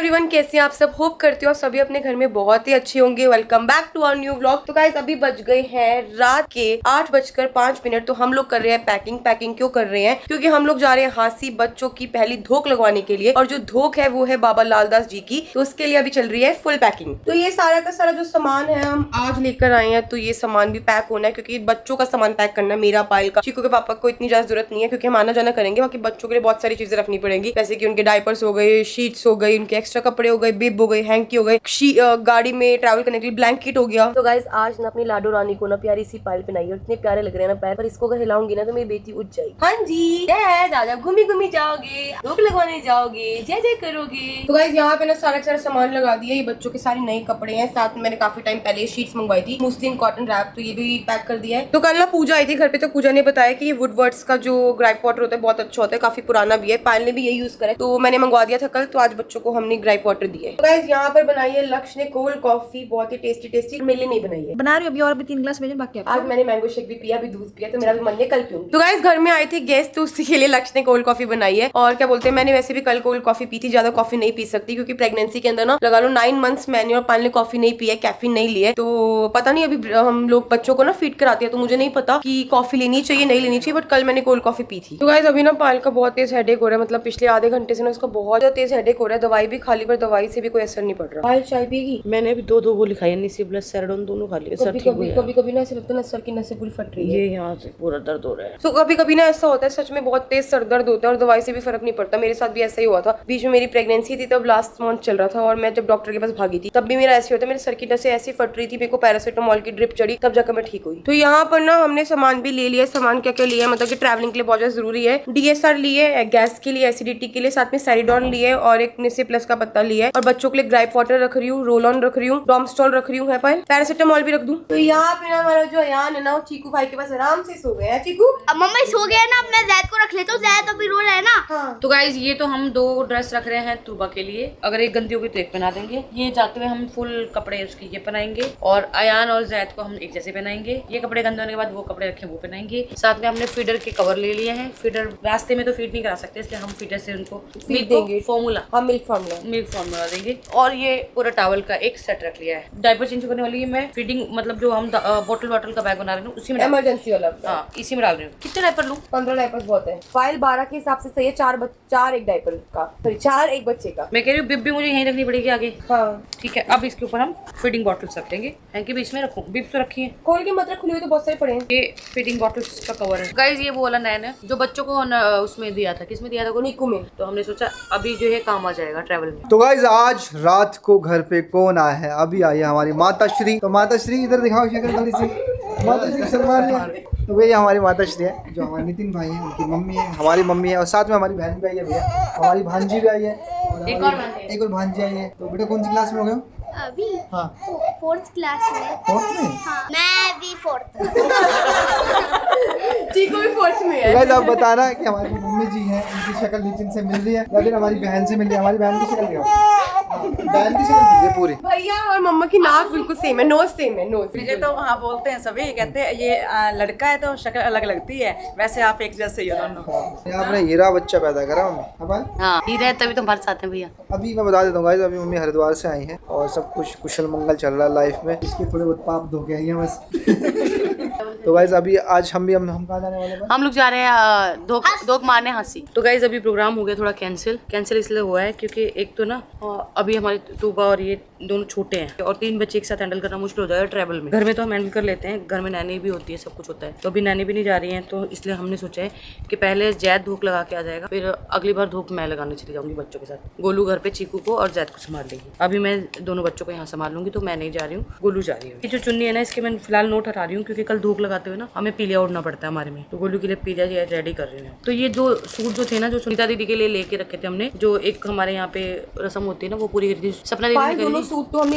Everyone, कैसे हैं आप सब। होप करती हूँ सभी अपने घर में बहुत ही अच्छे होंगे। Welcome back to our new vlog. तो गाइस अभी बज गए हैं रात के 8:05। तो हम लोग कर रहे हैं पैकिंग क्यों कर रहे हैं? क्योंकि हम लोग जा रहे हैं हासी बच्चों की पहली धोक लगवाने के लिए, और जो धोक है वो है बाबा लालदास जी की। तो उसके लिए अभी चल रही है फुल पैकिंग। तो ये सारा का सारा जो सामान है हम आज लेकर आए हैं, तो ये सामान भी पैक होना है क्योंकि बच्चों का सामान पैक करना, मेरा, पायल का, चीकू के पापा को इतनी ज्यादा जरूरत नहीं है क्योंकि हम आना जाना करेंगे। बाकी बच्चों के लिए बहुत सारी चीजें रखनी पड़ेंगी, जैसे कि उनके डायपर्स हो गए, शीट्स हो गई, उनके एक्स्ट्रा कपड़े हो गए, बिब हो गई, हैंकी हो गई, गाड़ी में ट्रैवल करने के लिए ब्लैंकेट हो गया। तो गाइस आज ना अपनी लाडो रानी को ना प्यारी सी पायल पहनाई और इतने प्यारे लग रहे हैं ना पैर, पर इसको अगर हिलाऊंगी ना तो मेरी बेटी उठ जाएगी। हाँ जी दादा, घूमी घूमी जाओगे, धूप लगवाने जाओगे, जय जय करोगे। तो गाइस यहाँ पे ना सारा सामान लगा दिया। ये बच्चों के सारे नए कपड़े हैं, साथ में मैंने काफी टाइम पहले शीट्स मंगवाई थी, मुस्लिन कॉटन रैप, तो ये भी पैक कर दिया है। तो कल ना पूजा आई थी घर पे, तो पूजा ने बताया कि ये वुडवर्ड्स का जो ग्राइप वाटर होता है बहुत अच्छा होता है, काफी पुराना भी है। पायल ने भी यही यूज करा है, तो मैंने मंगवा दिया था कल, तो आज बच्चों को हमने ग्राइप वाटर दिया है। तो गाइस यहाँ पर बनाई है लक्ष्य ने कोल्ड कॉफी, बहुत ही टेस्टी। मेरे लिए नहीं बनाई है, बना रही हूँ अभी, और अभी 3 ग्लास भेजे बाकी। आज मैंने मैंगो शेक भी पिया, अभी दूध पिया, तो मेरा भी मन है कल पीऊंगी। तो गाइस घर में आए थे गेस्ट, तो उसी के लिए लक्ष्य ने कोल्ड कॉफी बनाई है। और क्या बोलते हैं, मैंने वैसे भी कल कोल्ड कॉफी पी थी, ज्यादा कॉफी नहीं पी सकती क्योंकि प्रेगनेंसी के अंदर ना लगा लो 9 मंथ्स मैंने और पायल ने कॉफी नहीं पी है, कैफीन नहीं ली है। तो पता नहीं, अभी हम लोग बच्चों को ना फीड कराते हैं, तो मुझे नहीं पता कि कॉफी लेनी चाहिए नहीं लेनी चाहिए, बट कल मैंने कोल्ड कॉफी पी थी। तो गाइस अभी ना पायल का बहुत तेज हेडेक हो रहा है, मतलब पिछले आधे घंटे से ना उसका बहुत ज्यादा तेज हेडेक हो रहा है। दवाई भी खा ली पर दवाई से भी कोई असर नहीं पड़ रहा। पायल चाय पीगी? मैंने अभी दो गोली खाई है, निसिप्लस सेरोडोन दोनों खा लिए। कभी ना ऐसा लगता है सर की नसें पूरी फट रही है, ये यहाँ से पूरा दर्द हो रहा है। तो कभी ना ऐसा होता है, सच में बहुत तेज सर दर्द होता है और दवाई से भी फर्क नहीं पड़ता। मेरे साथ भी ऐसा ही हुआ था, बीच में मेरी प्रेगनेंसी थी, तब लास्ट मंथ चल रहा था और मैं जब डॉक्टर के पास भागी थी तब भी मेरा ऐसे होता है, मेरे सर की नसें ऐसी फट रही थी, मेरे को पैरासिटामोल की ड्रिप चढ़ी, तब जाकर मैं ठीक हुई। तो यहाँ पर ना हमने सामान भी ले लिया। सामान क्या क्या लिया, मतलब कि ट्रैवलिंग के लिए बहुत ज्यादा जरूरी है। DSR लिए, गैस के लिए, एसिडिटी के लिए, साथ में सैरिडॉन लिए और एक निसिप्लस का पत्ता लिया है, और बच्चों के लिए ग्राइप वाटर रख रही हूँ, रोल ऑन रख रही हूँ, डॉमस्टॉल रख रही हूँ, है पायल, पैरासिटामोल भी रख दूं। तो यहाँ पे ना हमारा जो अयान है ना, चीकू भाई के पास आराम से सो गया है। चीकू अब मम्मा सो गया ना, अब मैं जैद को रख लेता हूँ, जैद अभी रो रहा है ना। हाँ। तो गाइज ये तो हम 2 ड्रेस रख रहे हैं तुबा के लिए, अगर एक गंदी होगी तो एक पहना देंगे। ये जाते हुए हम फुल कपड़े उसकी ये पहनाएंगे, और अयान और जैद को हम एक जैसे पहनाएंगे। ये कपड़े गंदे होने के बाद वो कपड़े रखे वो पहनाएंगे। साथ में हमने फीडर के कवर ले लिए हैं। फीडर रास्ते में तो फीड नहीं करा सकते, इसलिए हम फीडर से उनको फीड देंगे, फॉर्मूला, हाँ मिल्क फार्मूला देंगे। और ये पूरा टॉवल का एक सेट रख लिया है। डायपर चेंज करने वाली है मैं, फीडिंग मतलब जो हम बॉटल का बैग बना रहे हैं उसी में, इमरजेंसी वाला, हाँ इसी में डाल रही हूँ। कितने डायपर लूँ? 15 डायपर्स बहुत है। फाइल 12 के हिसाब से सही है, 4 एक डायपर का, सॉरी 4 एक बच्चे का। मैं कह रही हूँ बिब भी मुझे यहीं रखनी पड़ेगी आगे। हाँ ठीक है, अब इसके ऊपर हम फीडिंग बॉटल्स रख लेंगे। हैंकी भी इसमें रखूँ, बिब तो रखी है, खोल के मतलब खुली हुई तो बहुत सारे पड़े हैं। ये फीडिंग बॉटल्स का कवर है गाइज। ये वो वाला नैन है जो बच्चों को उसमें दिया था, किसमें दिया था? निकू में। तो हमने सोचा अभी जो है काम आ जाएगा ट्रैवल में। तो गाइज आज रात को घर पे कौन आया है? अभी आई है हमारी माता श्री। तो माता श्री इधर दिखाओ शक्ल थोड़ी सी, माता श्री सलमान। तो भैया हमारी माता श्री है, जो हमारे नितिन भाई हैं, उनकी मम्मी है, हमारी मम्मी है, और साथ में हमारी बहन भी आई है भैया, हमारी भांजी भी आई है, और एक और भांजी आई है। तो बेटा कौन सी क्लास में हो गए? अभी हाँ 4th क्लास में। 4th में? हाँ, मैं भी 4th। चीकू भी 4th में है। गाइस आप बताना कि हमारी मम्मी जी हैं, उनकी शक्ल नितिन से मिल रही है या फिर हमारी बहन से मिल रही है? हमारी बहन की शक्ल दिखाओ, बहन की शक्ल मिल रही है पूरी। भैया और मम्मा की नाक बिल्कुल सेम है, नोज सेम है, नोज। मुझे तो वहाँ बोलते हैं सभी, कहते हैं ये लड़का है तो शक्ल अलग लगती है, वैसे आप एक जैसे ही हो दोनों। आपने हीरा बच्चा पैदा करा मम्मी। हाँ हीरा है तभी तो हमारे साथ हैं भैया। अभी मैं बता देता हूँ गाइस, अभी मम्मी हरिद्वार से आई है और सब कुछ कुशल मंगल चल रहा है लाइफ में। इसके थोड़े बहुत पाप धो के आई है बस। तो गाइस अभी आज हम कहाँ जाने वाले हैं? हम लोग जा रहे हैं धोख मारने हंसी। तो गाइज अभी प्रोग्राम हो गया थोड़ा कैंसिल इसलिए हुआ है क्योंकि एक तो ना अभी हमारे टूबा और ये दोनों छोटे हैं, और 3 बच्चे एक साथ हैंडल करना मुश्किल हो जाएगा ट्रैवल में। घर में तो हम हैंडल कर लेते हैं, घर में नैनी भी होती है, सब कुछ होता है। तो अभी नैनी भी नहीं जा रही है, तो इसलिए हमने सोचा है कि पहले जैद धूप लगा के आ जाएगा, फिर अगली बार धूप मैं लगाने चली जाऊंगी बच्चों के साथ। गोलू घर पे चीकू को और जैद को संभाल लेगी। अभी मैं दोनों बच्चों को यहाँ संभाल लूंगी, तो मैं नहीं जा रही हूँ, गोलू जा रही हूँ। ये जो चुन्नी है ना, इसके मैं फिलहाल नोट हटा रही हूँ क्योंकि कल धूप लगाते हुए ना हमें पीलिया उड़ना पड़ता है हमारे में, तो गोलू के लिए पीलिया रेडी कर रही हूँ। तो ये जो सूट जो थे ना, जो सुनीता दीदी के लिए लेके रखे थे हमने, जो एक हमारे यहाँ पे रस्म होती है ना, वो पूरी करी थी सपना दीदी ने। दोनों सूट तो हमने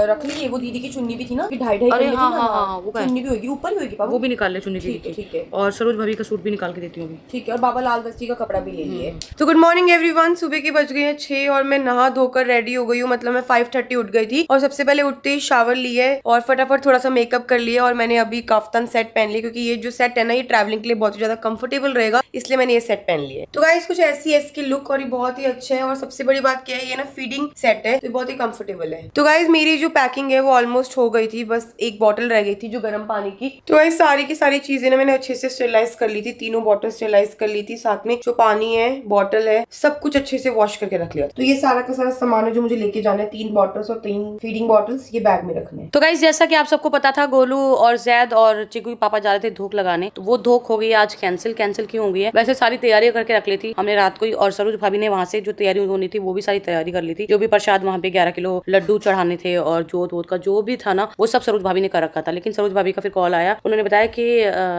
रख ली, वो दीदी की चुन्नी भी थी ना, 2.5 अरे हाँ वो चुन्नी भी होगी, ऊपर ही होगी, वो भी निकाल ले चुन्नी दीदी की। ठीक है, और सरोज भाभी का सूट भी निकाल के देती हूँ अभी। ठीक है, और बाबा लालदास जी का कपड़ा भी ले लिए। तो गुड मॉर्निंग एवरीवन, सुबह के बज गए हैं 6 और मैं नहा धोकर रेडी हो गई हूँ। मतलब मैं 5:30 उठ गई थी, और सबसे पहले उठते ही शावर लिए और फटाफट थोड़ा सा मेकअप कर लिया, और मैंने अभी काफ्तान सेट पहन लिया क्योंकि ये जो सेट है ना ये ट्रैवलिंग के लिए बहुत ही ज्यादा कंफर्टेबल रहेगा, इसलिए मैंने ये सेट पहन लिया है। तो गाइस कुछ ऐसी है इसकी लुक और ये बहुत ही अच्छा है। और सबसे बड़ी बात क्या है, ये ना फीडिंग सेट है तो बहुत ही कंफर्टेबल है। तो गाइस मेरी जो पैकिंग है वो ऑलमोस्ट हो गई थी, बस एक बॉटल रह गई थी जो गर्म पानी की। तो गाइस सारी की सारी चीजें ना मैंने अच्छे से स्टेरिलाइज कर ली थी, तीनों बॉटल स्टेरिलाइज कर ली थी, साथ में जो पानी है, बॉटल है, सब कुछ अच्छे से वॉश करके रख लिया। तो ये सारा का सारा सामान है जो मुझे लेके जाना है, 3 बॉटल्स और 3 फीडिंग बॉटल्स ये बैग में रखने हैं। तो गाइस जैसा कि आप सबको पता था, गोलू और जैद और चिकू के पापा जा रहे थे धूक लगाने, तो वो धूक हो गई आज कैंसिल। कैंसिल क्यों हो गई है? वैसे सारी तैयारी करके रख ली थी हमने रात को ही, और सरोज भाभी ने वहाँ से जो तैयारी होनी थी वो भी सारी तैयारी कर ली थी। जो भी प्रसाद वहाँ पे 11 किलो लड्डू चढ़ाने थे और जोत वोत का जो भी था ना वो सब सरोज भाभी ने कर रखा था। लेकिन सरोज भाभी का फिर कॉल आया, उन्होंने बताया कि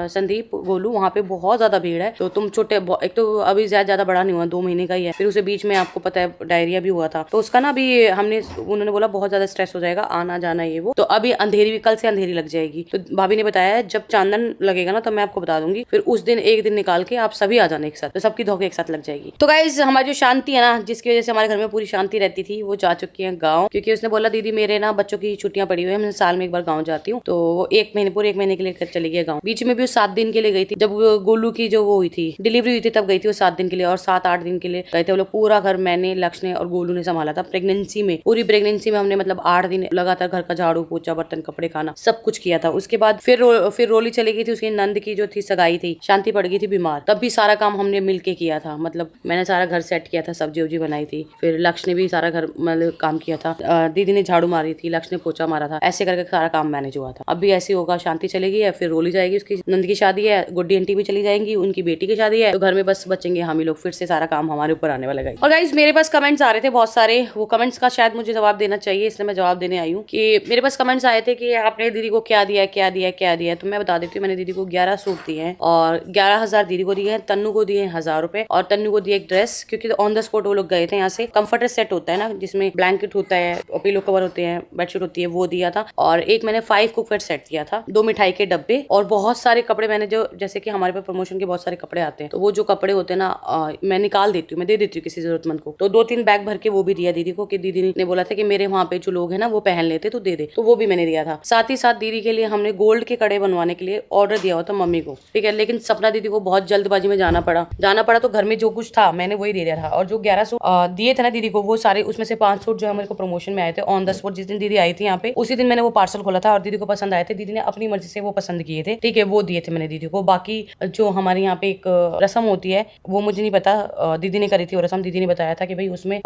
संदीप, गोलू वहाँ पे बहुत ज्यादा भीड़ है, तो तुम छोटे, एक तो अभी ज्यादा बड़ा नहीं हुआ, 2 महीने का ही है, फिर उसे बीच में आपको पता है डायरिया भी हुआ था, तो उसका ना अभी उन्होंने बोला बहुत ज्यादा स्ट्रेस हो जाएगा, आना जाना ये वो, तो अभी अंधेरी भी, कल से अंधेरी लग जाएगी। तो भाभी ने बताया जब चांदन लगेगा ना तब मैं आपको बता दूंगी, फिर उस दिन एक दिन निकाल के आप सभी आ जाना एक साथ, तो सबकी धोखे एक साथ लग जाएगी। तो गाइस हमारी जो शांति है ना, जिसकी वजह से हमारे घर में पूरी शांति रहती थी, वो जा चुकी है गाँव, क्योंकि उसने बोला दीदी मेरे ना बच्चों की छुट्टियां पड़ी हुई है, मैं साल में एक बार गाँव जाती हूँ, तो वो पूरे 1 महीने के लिए चली गई गाँव। बीच में भी 7 दिन के लिए गई थी, जब गोलू की जो वो हुई थी, डिलीवरी हुई थी, तब गई थी वो 7 दिन के लिए, और 7-8 दिन के लिए गए थे वो लोग। पूरा घर मैंने, लक्ष्य ने और गोलू ने संभाला था प्रेगनेंसी में, पूरी प्रेगनेंसी में हमने मतलब 8 दिन लगातार घर का झाड़ू पोछा, बर्तन, कपड़े, खाना सब कुछ किया था। उसके बाद फिर रोली चली गई थी, उसकी नंद की जो थी सगाई थी, शांति पड़ गई थी बीमार, तब भी सारा काम हमने मिलके किया था, मतलब मैंने सारा घर सेट किया था, सब्जी वब्जी बनाई थी, फिर लक्ष्य ने भी सारा घर मतलब काम किया था, दीदी ने झाड़ू मारी थी, लक्ष्य ने पोछा मारा था, ऐसे करके सारा काम मैनेज हुआ था। अब भी ऐसे होगा, शांति चलेगी है, फिर रोली जाएगी, उसकी नंद की शादी है, गुड्डी आंटी भी चली जाएंगी, उनकी बेटी की शादी है, तो घर में बस बचेंगे हम ही लोग, फिर से सारा काम हमारे ऊपर आने वाला है। और गाइस मेरे पास कमेंट्स आ रहे थे बहुत सारे, वो कमेंट्स का शायद मुझे जवाब देना चाहिए, इसलिए मैं जवाब देने आई हूँ कि मेरे पास कमेंट्स आए थे कि आपने दीदी को क्या दिया क्या दिया क्या दिया, तो मैं बता देती हूँ, मैंने दीदी को 11 सूट दिए हैं और 11,000 दीदी को दिए हैं, तन्नू को दिए हैं 1000 रुपए, और तन्नू को दिए एक ड्रेस, क्योंकि ऑन द स्पॉट वो लोग गए थे यहाँ से। कंफर्टर सेट होता है ना जिसमें ब्लैंकेट होता है, पिलो कवर होते हैं, बेडशीट होती है, वो दिया था, और एक मैंने 5 कुकवेयर सेट दिया था, 2 मिठाई के डब्बे, और बहुत सारे कपड़े मैंने, जो जैसे कि हमारे पास प्रमोशन के बहुत सारे कपड़े आते हैं, तो वो जो कपड़े होते हैं ना मैं निकाल देती हूँ, मैं दे देती हूँ किसी जरूरतमंद को, तो 2-3 बैग भर के वो भी दिया दीदी को, कि दीदी ने बोला था कि मेरे वहाँ पे जो लोग हैं ना वो पहन लेते तो दे दे, तो वो भी मैंने दिया था। साथ ही साथ दीदी के लिए हमने गोल्ड के कड़े बनवाने के लिए ऑर्डर दिया हुआ था मम्मी को, ठीक है, लेकिन सपना दीदी को बहुत जल्दबाजी में जाना पड़ा, तो घर में जो कुछ था मैंने वही दे दिया था, और जो 11 सूट दिए थे ना दीदी को, वो सारे, उसमें से 5 सूट जो है मेरे को प्रमोशन में आए थे ऑन द स्पॉट, जिस दिन दीदी आई थी यहाँ पे उसी दिन मैंने वो पार्सल खोला था, और दीदी को पसंद आए थे, दीदी ने अपनी मर्जी से वो पसंद किए थे, ठीक है, वो दिए थे मैंने दीदी को। बाकी जो हमारे यहाँ पे एक रस्म होती है वो मुझे नहीं पता, दीदी ने करी थी वो रस्म, दीदी ने बताया था कि भाई उसमें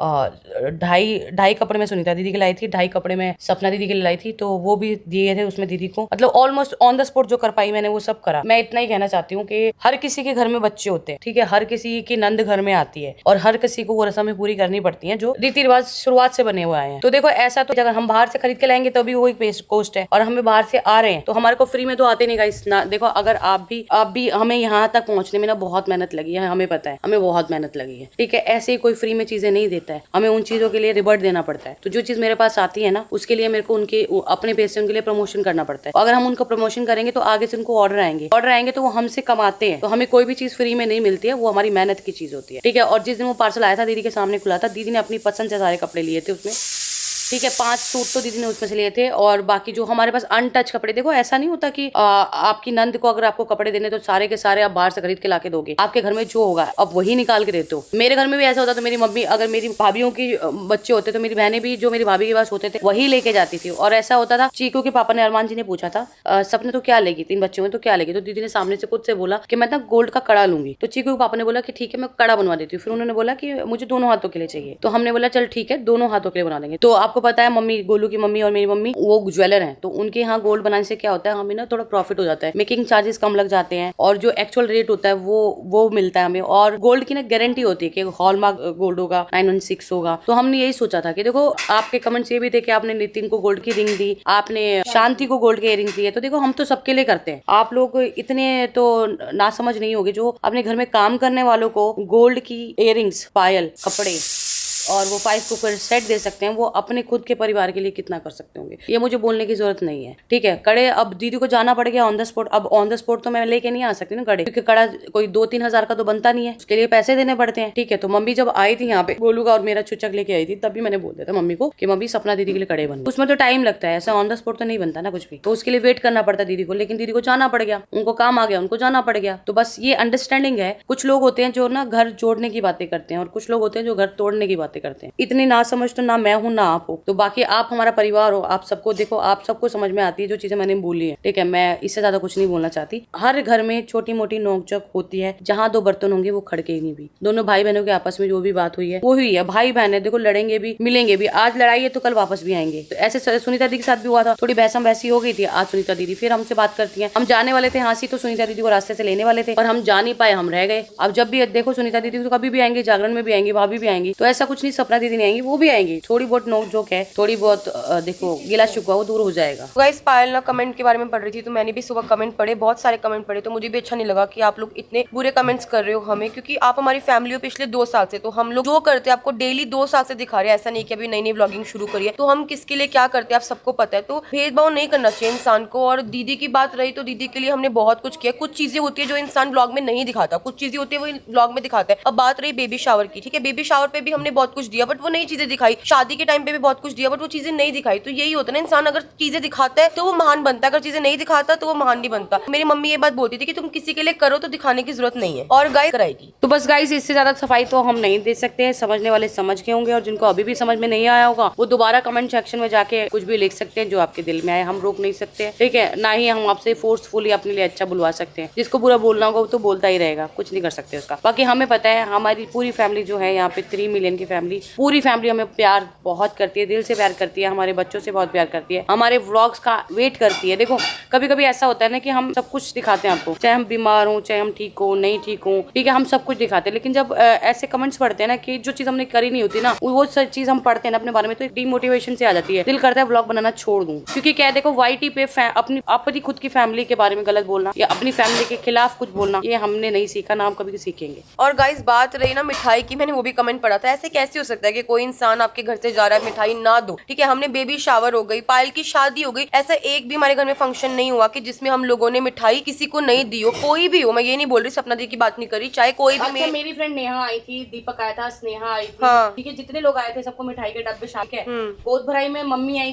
2.5 कपड़े में सुनीता दीदी के लाई थी, 2.5 कपड़े में सपना दीदी के लिए लाई थी, तो वो भी दिए थे उसमें दीदी को, मतलब ऑलमोस्ट ऑन द स्पॉट जो कर पाई मैंने वो सब करा। मैं इतना ही कहना चाहती हूँ कि हर किसी के घर में बच्चे होते हैं, ठीक है, हर किसी की नंद घर में आती है, और हर किसी को वो रस्में पूरी करनी पड़ती हैं जो रीति रिवाज शुरुआत से बने हुए आए हैं। तो देखो ऐसा, तो अगर हम बाहर से खरीद के लाएंगे तो भी वो एक कॉस्ट है, और हमें बाहर से आ रहे हैं तो हमारे को फ्री में तो आते नहीं गाइस ना। देखो अगर आप भी हमें यहाँ तक पहुंचने में ना बहुत मेहनत लगी है, हमें पता है, हमें बहुत मेहनत लगी है, ठीक है, ऐसे ही कोई फ्री में चीजें नहीं देता है, हमें उन चीजों के लिए रिबर्ट देना पड़ता है। तो जो चीज मेरे पास आती है ना उसके लिए मेरे को उनके अपने पैसे उनके लिए प्रमोशन करना पड़ता है। अगर हम उनको प्रमोशन करेंगे तो आगे से उनको ऑर्डर आएंगे तो वो हमसे कमाते हैं, तो हमें कोई भी चीज फ्री में नहीं मिलती है, वो हमारी मेहनत की चीज होती है, ठीक है। और जिस दिन वो पार्सल आया था दीदी के सामने खुला था, दीदी ने अपनी पसंद से सारे कपड़े लिए थे उसमें, ठीक है, 5 सूट तो दीदी ने उसमें से लिए थे, और बाकी जो हमारे पास अनटच कपड़े, देखो ऐसा नहीं होता कि आपकी नंद को अगर आपको कपड़े देने तो सारे के सारे आप बाहर से खरीद के लाके दोगे, आपके घर में जो होगा अब वही निकाल के देते हो। मेरे घर में भी ऐसा होता, तो मेरी मम्मी, अगर मेरी भाभीियों की बच्चे होते तो मेरी बहनें भी जो मेरी भाभी के पास होते थे वही लेके जाती थी। और ऐसा होता था, चीकू के पापा ने, अरमान जी ने पूछा था सपने तो क्या लेगी, 3 बच्चों में तो क्या लेगी, तो दीदी ने सामने से खुद से बोला कि मैं ना गोल्ड का कड़ा लूंगी, तो चीकू के पापा ने बोला कि ठीक है मैं कड़ा बनवा देती हूँ, फिर उन्होंने बोला कि मुझे दोनों हाथों के लिए चाहिए, तो हमने बोला चल ठीक है दोनों हाथों के लिए बना देंगे। तो आपको पता है मम्मी, गोलू की मम्मी और मेरी मम्मी वो ज्वेलर हैं, तो उनके यहाँ गोल्ड बनाने से क्या होता है, हमें ना थोड़ा प्रॉफिट हो जाता है, मेकिंग चार्जेस कम लग जाते हैं, और जो एक्चुअल रेट होता है वो मिलता है हमें, और गोल्ड की ना गारंटी होती है कि हॉलमार्क गोल्ड होगा, 916 होगा। तो हमने यही सोचा था कि देखो आपके कमेंट्स ये भी थे कि आपने नितिन को गोल्ड की रिंग दी, आपने शांति को गोल्ड के इयरिंग्स दिए, तो देखो हम तो सबके लिए करते हैं, आप लोग इतने तो ना समझ नहीं होगे जो अपने घर में काम करने वालों को गोल्ड की इयरिंग्स, पायल, कपड़े और वो 5 कुकर सेट दे सकते हैं, वो अपने खुद के परिवार के लिए कितना कर सकते होंगे, ये मुझे बोलने की जरूरत नहीं है। ठीक है, कड़े अब दीदी को जाना पड़ गया ऑन द स्पॉट। अब ऑन द स्पॉट तो मैं लेके नहीं आ सकती ना कड़े, क्योंकि कड़ा कोई 2-3 हजार का तो बनता नहीं है, उसके लिए पैसे देने पड़ते हैं। ठीक है, तो मम्मी जब आई थी यहाँ पे गोलू का और मेरा चुचक लेके आई थी, तभी मैंने बोल दिया था मम्मी को कि मम्मी सपना दीदी के लिए कड़े बन, उसमें तो टाइम लगता है, ऐसा ऑन द स्पॉट तो नहीं बनता ना कुछ भी, तो उसके लिए वेट करना पड़ता दीदी को। लेकिन दीदी को जाना पड़ गया, उनको काम आ गया, उनको जाना पड़ गया। तो बस ये अंडरस्टैंडिंग है। कुछ लोग होते हैं जो ना घर जोड़ने की बातें करते हैं और कुछ लोग होते हैं जो घर तोड़ने की बातें करते हैं। इतनी ना समझ तो ना मैं हूँ ना आप हो, तो बाकी आप हमारा परिवार हो, आप सबको देखो, आप सबको समझ में आती है जो चीजें मैंने बोली है। ठीक है, मैं इससे ज्यादा कुछ नहीं बोलना चाहती। हर घर में छोटी मोटी नोकझोंक होती है, जहाँ 2 बर्तन होंगे वो खड़के ही नहीं भी। दोनों भाई बहनों के आपस में जो भी बात हुई है वो हुई है। भाई बहन है, देखो लड़ेंगे भी मिलेंगे भी, आज लड़ाई है तो कल वापस भी आएंगे। तो ऐसे सुनीता दीदी के साथ भी हुआ था, थोड़ी बहसम बहसी हो गई थी। आज सुनीता दीदी फिर हमसे बात करती है। हम जाने वाले थे हाँसी, तो सुनीता दीदी को रास्ते से लेने वाले थे और हम जा नहीं पाए, हम रह गए। अब जब भी देखो सुनीता दीदी तो कभी भी आएंगे, जागरण में भी आएंगी, भाभी भी आएंगी, तो ऐसा कुछ नहीं सपना दीदी नहीं आएंगी, वो भी आएंगी। थोड़ी बहुत नोकझोंक है, थोड़ी बहुत देखो गिला शिकवा वो दूर हो जाएगा। गाइस पायल ना कमेंट के बारे में पढ़ रही थी, तो मैंने भी सुबह कमेंट पढ़े, बहुत सारे कमेंट पढ़े, तो मुझे भी अच्छा नहीं लगा कि आप लोग इतने बुरे कमेंट्स कर रहे हो हमें, क्योंकि आप हमारी फैमिली हो पिछले 2 साल से। तो हम लोग जो करते हैं आपको डेली 2 साल से दिखा रहे हैं, ऐसा नहीं कि अभी नई नई व्लॉगिंग शुरू करी है। तो हम किसके लिए क्या करते हैं आप सबको पता है, तो भेदभाव नहीं करना चाहिए इंसान को। और दीदी की बात रही तो दीदी के लिए हमने बहुत कुछ किया। कुछ चीजें होती है जो इंसान व्लॉग में नहीं दिखाता, कुछ चीजें होती है वो व्लॉग में दिखाता है। अब बात रही बेबी शावर की, ठीक है, बेबी शावर पे भी हमने बहुत कुछ दिया, बट वो नई चीजें दिखाई। शादी के टाइम पे भी बहुत कुछ दिया, बट वो चीजें नहीं दिखाई। तो यही होता है ना, इंसान अगर चीजें दिखाता है तो वो महान बनता है, अगर चीजें नहीं दिखाता तो वो महान नहीं बनता। मेरी मम्मी ये बात बोलती थी कि तुम किसी के लिए करो तो दिखाने की जरूरत नहीं है, और गाइस कराएगी। तो बस गाइस इससे ज्यादा सफाई तो हम नहीं दे सकते हैं, समझने वाले समझ गए होंगे, और जिनको अभी भी समझ में नहीं आया होगा वो दोबारा कमेंट सेक्शन में जाके कुछ भी लिख सकते हैं जो आपके दिल में आए। हम रोक नहीं सकते, ठीक है, ना ही हम आपसे फोर्सफुली अपने लिए अच्छा बुलवा सकते हैं। जिसको बुरा बोलना होगा वो तो बोलता ही रहेगा, कुछ नहीं कर सकते उसका। बाकी हमें पता है हमारी पूरी फैमिली जो है यहाँ पे 3 मिलियन की फैमिली, पूरी फैमिली हमें प्यार बहुत करती है, दिल से प्यार करती है, हमारे बच्चों से बहुत प्यार करती है, हमारे व्लॉग्स का वेट करती है। देखो कभी कभी ऐसा होता है ना कि हम सब कुछ दिखाते हैं आपको, चाहे हम बीमार हो, चाहे हम ठीक हो नहीं ठीक हो, ठीक है, हम सब कुछ दिखाते हैं। लेकिन जब ऐसे कमेंट्स पढ़ते हैं ना कि जो चीज हमने करी नहीं होती ना, वो चीज हम पढ़ते हैं ना अपने बारे में, तो डिमोटिवेशन से आ जाती है, दिल करता है व्लॉग बनाना छोड़ दूं। क्योंकि क्या है, देखो वाईटी पे अपनी खुद की फैमिली के बारे में गलत बोलना या अपनी फैमिली के खिलाफ कुछ बोलना, ये हमने नहीं सीखा, ना हम कभी सीखेंगे। और गाइस बात रही ना मिठाई की, मैंने वो भी कमेंट पढ़ा था, ऐसे कैसे हो सकता है कि कोई इंसान आपके घर से जा रहा है मिठाई ना दो। ठीक है, हमने बेबी शावर हो गई, पायल की शादी हो गई, ऐसा एक भी हमारे घर में फंक्शन नहीं हुआ कि जिसमें हम लोगों ने मिठाई किसी को नहीं दी हो। कोई भी हो, मैं ये नहीं बोल रही सपना दी की बात नहीं करी, चाहे कोई भी। अच्छा, मेरी फ्रेंड नेहा आई थी, दीपक आया था, स्नेहा आई थी, हाँ। ठीक है, जितने लोग आए थे सबको मिठाई के डब्बे शामिल है। गोद भराई में मम्मी आई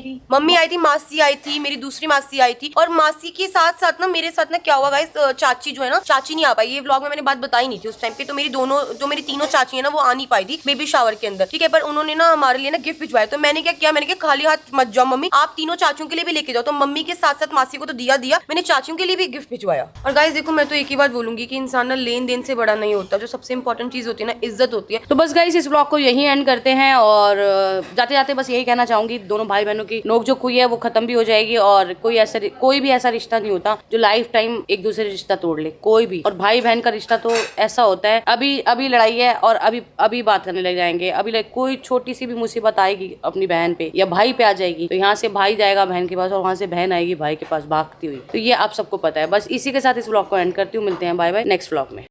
थी, मासी आई थी, मेरी दूसरी मासी आई थी, और मासी के साथ साथ ना मेरे साथ ना क्या हुआ गाइस, चाची जो है ना, चाची नहीं आ पाई। ये व्लॉग में मैंने बात बताई नहीं थी उस टाइम पे, तो मेरी तीनों चाची है ना वो आ नहीं पाई थी बेबी शावर के अंदर। ठीक है, पर उन्होंने ना हमारे लिए ना गिफ्ट भिजवाया। तो मैंने क्या किया, मैंने कहा खाली हाथ मत जाओ मम्मी, आप तीनों चाचियों के लिए भी लेके जाओ। तो मम्मी के साथ साथ मासी को तो दिया, मैंने चाचियों के लिए भी गिफ्ट भिजवाया। और गाइस देखो, मैं तो एक ही बात बोलूंगी कि इंसान ना लेन देन से बड़ा नहीं होता, जो सबसे इंपॉर्टेंट चीज होती है ना इज्जत होती है। तो बस गाइस इस ब्लॉग को यही एंड करते हैं, और जाते जाते बस यही कहना चाहूंगी, दोनों भाई बहनों की नोकझोंक हुई है वो खत्म भी हो जाएगी, और कोई भी ऐसा रिश्ता नहीं होता जो लाइफ टाइम एक दूसरे रिश्ता तोड़ ले, कोई भी। और भाई बहन का रिश्ता तो ऐसा होता है, अभी लड़ाई है और अभी बात करने लग जाएंगे, अभी कोई छोटी सी भी मुसीबत आएगी अपनी बहन पे या भाई पे आ जाएगी, तो यहाँ से भाई जाएगा बहन के पास और वहाँ से बहन आएगी भाई के पास भागती हुई। तो ये आप सबको पता है। बस इसी के साथ इस ब्लॉग को एंड करती हूँ, मिलते हैं, बाय बाय नेक्स्ट ब्लॉग में।